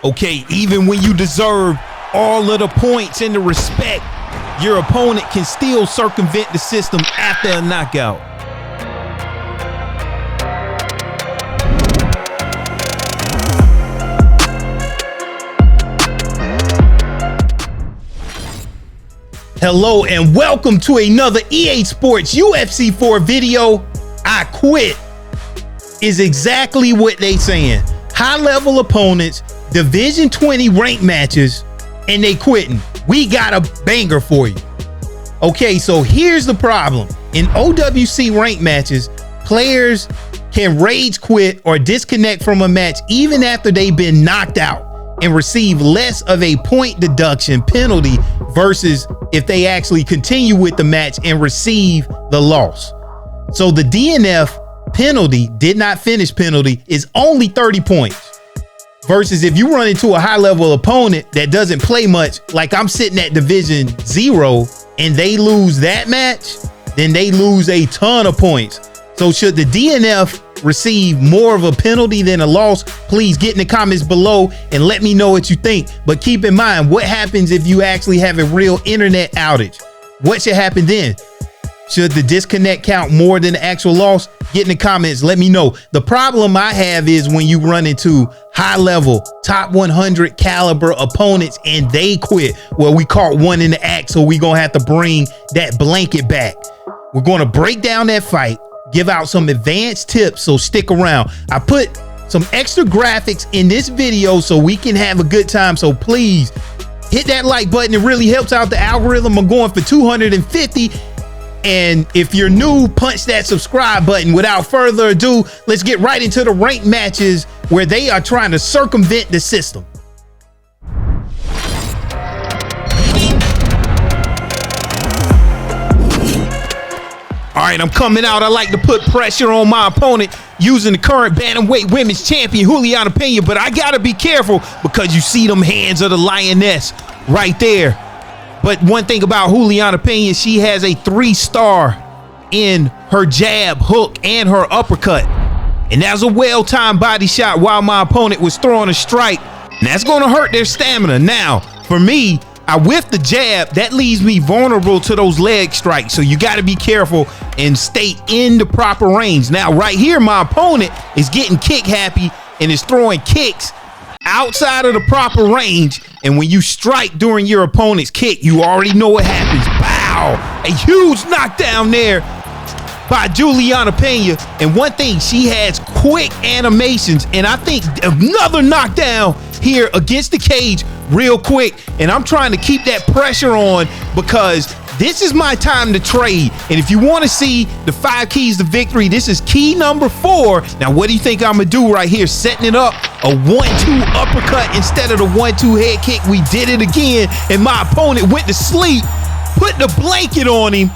Okay, even when you deserve all of the points and the respect, your opponent can still circumvent the system after a knockout. Hello and welcome to another EA Sports UFC 4 video. I quit is exactly what they saying. High level opponents, Division 20 rank matches, and they quitting. We got a banger for you. Okay, so here's the problem. In OWC rank matches, players can rage quit or disconnect from a match even after they've been knocked out and receive less of a point deduction penalty versus if they actually continue with the match and receive the loss. So the DNF penalty, did not finish penalty, is only 30 points. Versus if you run into a high level opponent that doesn't play much, like I'm sitting at Division 0 and they lose that match, then they lose a ton of points. So should the DNF receive more of a penalty than a loss? Please get in the comments below and let me know what you think. But keep in mind, what happens if you actually have a real internet outage? What should happen then? Should the disconnect count more than the actual loss? Get in the comments, let me know. The problem I have is when you run into high level, top 100 caliber opponents and they quit. Well, we caught one in the act, so we gonna have to bring that blanket back. We're gonna break down that fight, give out some advanced tips, so stick around. I put some extra graphics in this video so we can have a good time, so please hit that like button. It really helps out the algorithm. I'm going for 250. And if you're new, punch that subscribe button. Without further ado, let's get right into the ranked matches where they are trying to circumvent the system. All right, I'm coming out. I like to put pressure on my opponent using the current bantamweight women's champion, Juliana Pena, but I gotta be careful because you see them hands of the lioness right there. But one thing about Juliana Pena, she has a 3-star in her jab, hook, and her uppercut. And that's a well-timed body shot while my opponent was throwing a strike. And that's going to hurt their stamina. Now, for me, I whiffed the jab. That leaves me vulnerable to those leg strikes. So you got to be careful and stay in the proper range. Now, right here, my opponent is getting kick happy and is throwing kicks outside of the proper range. And when you strike during your opponent's kick, you already know what happens. Bow! A huge knockdown there by Juliana Pena. And one thing, she has quick animations, and I think another knockdown here against the cage real quick. And I'm trying to keep that pressure on because this is my time to trade. And if you want to see the 5 keys to victory, this is key number 4. Now, what do you think I'm gonna do right here? Setting it up, a 1-2 uppercut instead of the 1-2 head kick. We did it again, and my opponent went to sleep, put the blanket on him,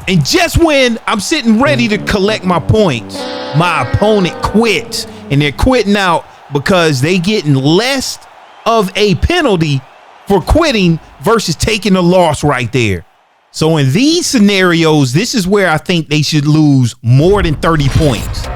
and just when I'm sitting ready to collect my points, my opponent quits. And they're quitting out because they getting less of a penalty for quitting versus taking a loss right there. So in these scenarios, this is where I think they should lose more than 30 points.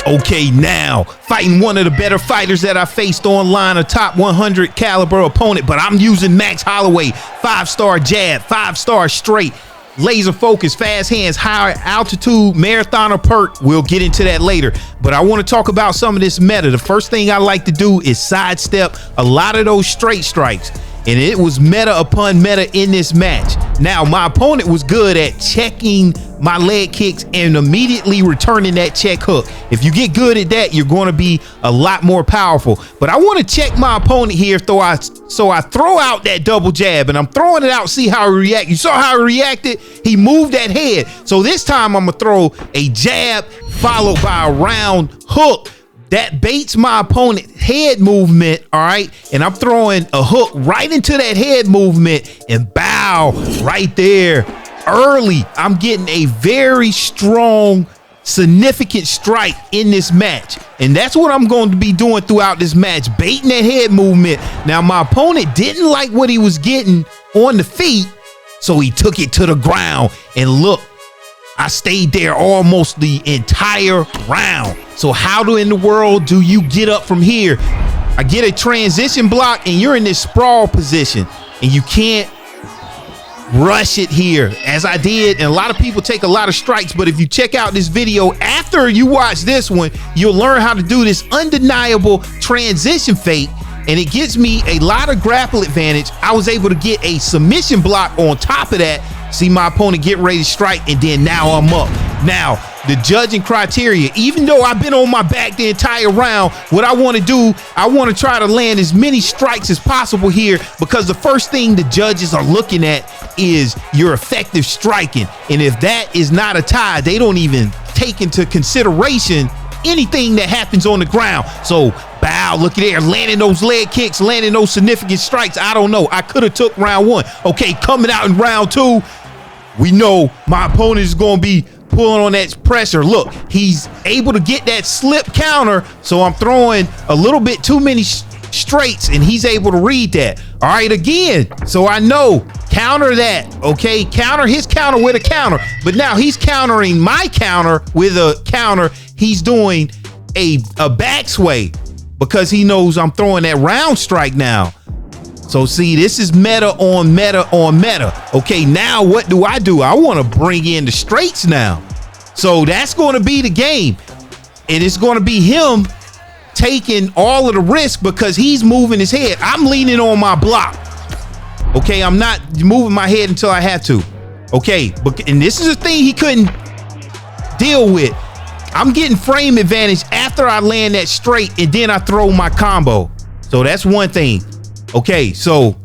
Okay, now fighting one of the better fighters that I faced online, a top 100 caliber opponent, but I'm using Max Holloway, 5-star jab, 5-star straight, laser focus, fast hands, high altitude, marathoner perk. We'll get into that later, but I want to talk about some of this meta. The first thing I like to do is sidestep a lot of those straight strikes, and it was meta upon meta in this match. Now, my opponent was good at checking my leg kicks and immediately returning that check hook. If you get good at that, you're going to be a lot more powerful. But I want to check my opponent here, so I throw out that double jab, and I'm throwing it out, see how he reacts. You saw how he reacted? He moved that head. So this time I'm going to throw a jab followed by a round hook. That baits my opponent's head movement, all right? And I'm throwing a hook right into that head movement and bow right there. Early, I'm getting a very strong, significant strike in this match. And that's what I'm going to be doing throughout this match, baiting that head movement. Now, my opponent didn't like what he was getting on the feet, so he took it to the ground. And look, I stayed there almost the entire round. So how in the world do you get up from here? I get a transition block and you're in this sprawl position and you can't rush it here as I did. And a lot of people take a lot of strikes, but if you check out this video after you watch this one, you'll learn how to do this undeniable transition fake, and it gives me a lot of grapple advantage. I was able to get a submission block on top of that. See my opponent get ready to strike, and then now I'm up. Now, the judging criteria, even though I've been on my back the entire round, what I want to do, I want to try to land as many strikes as possible here, because the first thing the judges are looking at is your effective striking. And if that is not a tie, they don't even take into consideration anything that happens on the ground. So bow, look at there, landing those leg kicks, landing those significant strikes. I don't know, I could have took round one. Okay, coming out in round two, we know my opponent is going to be pulling on that pressure. Look, he's able to get that slip counter, so I'm throwing a little bit too many straights, and he's able to read that. All right, again, so I know, counter that, okay? Counter his counter with a counter, but now he's countering my counter with a counter. He's doing a back sway because he knows I'm throwing that round strike now. So see, this is meta on meta on meta. Okay, now what do? I want to bring in the straights now. So that's going to be the game. And it's going to be him taking all of the risk because he's moving his head. I'm leaning on my block. Okay, I'm not moving my head until I have to. Okay, but and this is a thing he couldn't deal with. I'm getting frame advantage after I land that straight and then I throw my combo. So that's one thing. Okay, so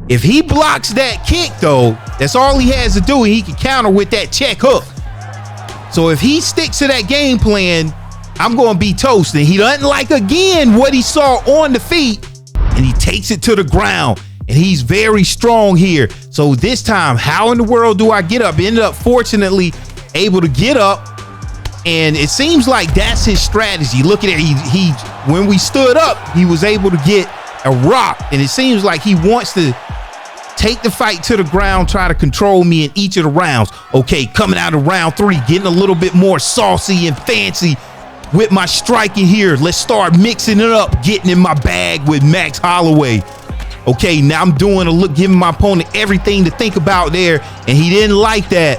if he blocks that kick though, that's all he has to do, and he can counter with that check hook. So if he sticks to that game plan, I'm going to be toasting. He doesn't like, again, what he saw on the feet, and he takes it to the ground, and he's very strong here. So this time, how in the world do I get up? Ended up fortunately able to get up, and it seems like that's his strategy. Look at it. He when we stood up, he was able to get a rock, and it seems like he wants to take the fight to the ground, try to control me in each of the rounds. Okay, coming out of round three, getting a little bit more saucy and fancy with my striking here. Let's start mixing it up, getting in my bag with Max Holloway. Okay, now I'm doing a look, giving my opponent everything to think about there, and he didn't like that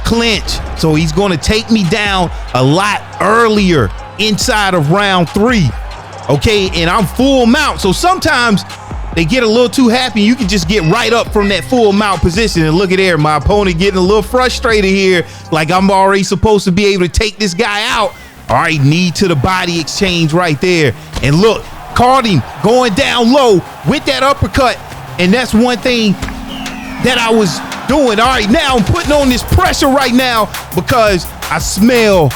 clinch, so he's going to take me down a lot earlier inside of round three. Okay, and I'm full mount, so sometimes they get a little too happy. You can just get right up from that full mount position, and look at there, my opponent getting a little frustrated here, like I'm already supposed to be able to take this guy out. All right, knee to the body exchange right there, and look, caught him going down low with that uppercut, and that's one thing that I was doing. All right, now I'm putting on this pressure right now because I smell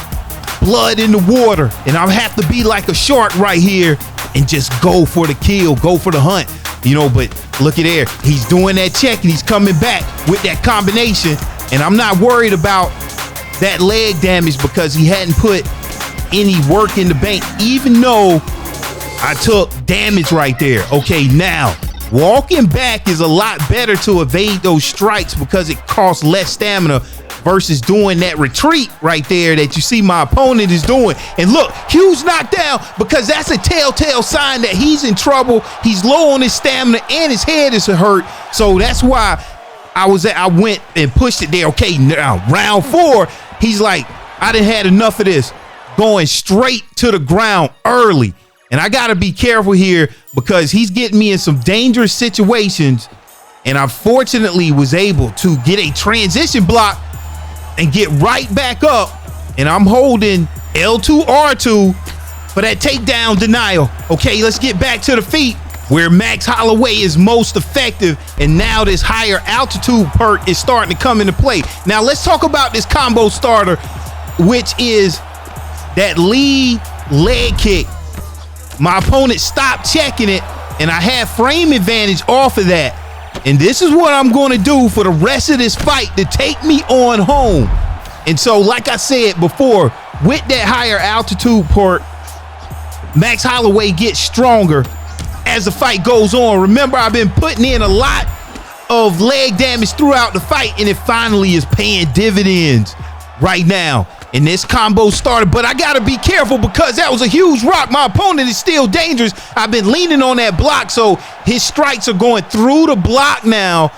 blood in the water, and I have to be like a shark right here and just go for the kill, go for the hunt, you know. But look at there, he's doing that check and he's coming back with that combination, and I'm not worried about that leg damage because he hadn't put any work in the bank, even though I took damage right there. Okay, now walking back is a lot better to evade those strikes because it costs less stamina versus doing that retreat right there that you see my opponent is doing. And look, huge knockdown, because that's a telltale sign that he's in trouble. He's low on his stamina and his head is hurt. So that's why I went and pushed it there. Okay, now round four, he's like, I done had enough of this, going straight to the ground early. And I got to be careful here because he's getting me in some dangerous situations. And I fortunately was able to get a transition block and get right back up. And I'm holding L2, R2 for that takedown denial. Okay, let's get back to the feet where Max Holloway is most effective. And now this higher altitude perk is starting to come into play. Now let's talk about this combo starter, which is that lead leg kick. My opponent stopped checking it, and I had frame advantage off of that. And this is what I'm going to do for the rest of this fight to take me on home. And so, like I said before, with that higher altitude perk, Max Holloway gets stronger as the fight goes on. Remember, I've been putting in a lot of leg damage throughout the fight, and it finally is paying dividends right now. And this combo started, but I gotta be careful because that was a huge rock. My opponent is still dangerous. I've been leaning on that block, so his strikes are going through the block now,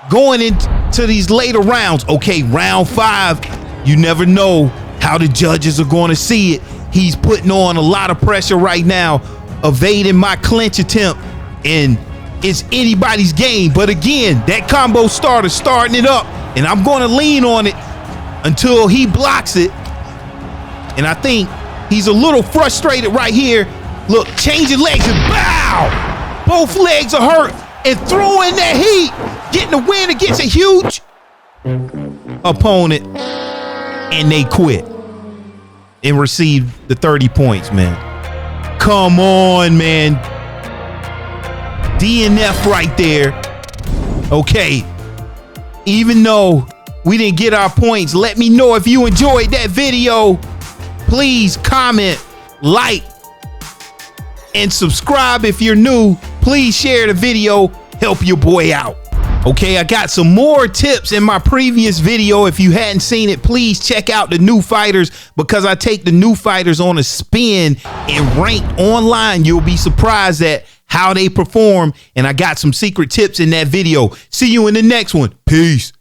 going into these later rounds. Okay, round 5, you never know how the judges are going to see it. He's putting on a lot of pressure right now, evading my clinch attempt, and it's anybody's game. But again, that combo starter starting it up, and I'm going to lean on it until he blocks it. And I think he's a little frustrated right here. Look, changing legs and bow! Both legs are hurt and throwing that heat, getting the win against a huge opponent, and they quit and received the 30 points, man. Come on, man. DNF right there. Okay, even though we didn't get our points, let me know if you enjoyed that video. Please comment, like, and subscribe if you're new. Please share the video, help your boy out. Okay, I got some more tips in my previous video. If you hadn't seen it, please check out the new fighters, because I take the new fighters on a spin and rank online. You'll be surprised at how they perform, and I got some secret tips in that video. See you in the next one. Peace.